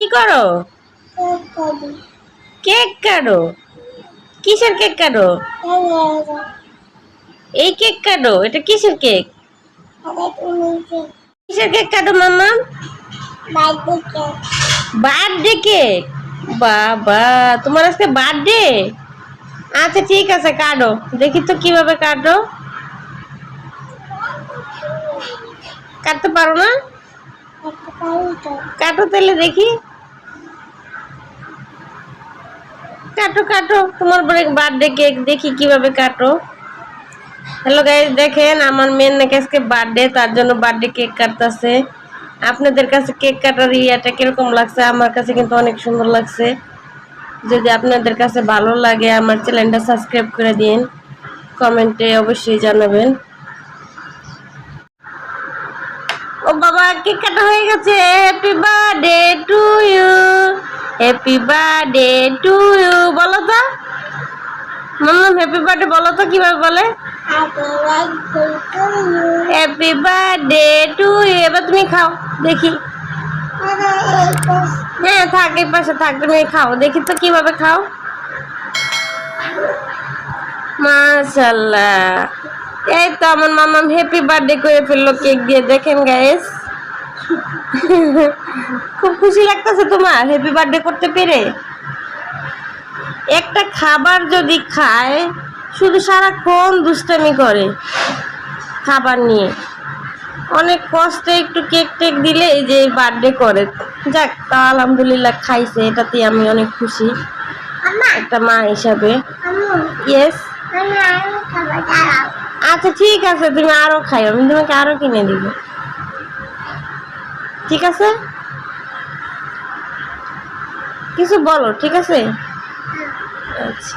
কি করো? কেক কাটো? কিসের কেক কাটো? এই কেক কাটো? এটা কিসের কেক? কিসের কেক কাটো মাম্মা? Birthday cake. বাবা, তোমার আজকে বার্থডে? আচ্ছা ঠিক আছে, কাটো। দেখি তো কিভাবে কাটো। কাটতে পারো না? কাটো তাহলে দেখি। কাটো কাটো, তোমার বার্থডে কেক দেখি কিভাবে কাটো। হ্যালো গাইস, দেখেন আমার মেয়ের নাকি আজকে বার্থডে, তার জন্য বার্থডে কেক কাটতেছে। আপনাদের কাছে কেক কাটার ইয়াটা কিরকম লাগছে? আমার কাছে কিন্তু অনেক সুন্দর লাগছে। যদি আপনাদের কাছে ভালো লাগে আমার চ্যানেলটা সাবস্ক্রাইব করে দিন, কমেন্টে অবশ্যই জানাবেন। ও বাবা, কেক কাটা হয়ে গেছে। Happy birthday to you, happy birthday to you. বলো তো মাম্মা, হ্যাপি বার্থডে বলো তো কিভাবে বলে? Happy birthday to you. এবার তুমি খাও দেখি। হ্যাঁ থাক, এই পাশে থাক, তুমি খাও দেখি তো কিভাবে খাও। মাশাআল্লাহ, এই তো আমার মাম্মাম হ্যাপি বার্থডে করে ফেললো কেক দিয়ে। দেখেন গাইস, খুব খুশি লাগতেছে তোমার হ্যাপি বার্থডে করতে পেরে? একটা খাবার যদি খায় শুধু সারাক্ষণ দুষ্টামি করে খাবার নিয়ে, অনেক কষ্টে একটু কেক টেক দিলে এই যে বার্থডে করে। যাক, তা আলহামদুলিল্লাহ খাইছে, এটাতে আমি অনেক খুশি একটা মা হিসাবে। ইয়েস, আচ্ছা ঠিক আছে, তুমি আরো খাই, আমি তোমাকে আরো কিনে দিব। ঠিক আছে, কিছু বলো। ঠিক আছে, আচ্ছা।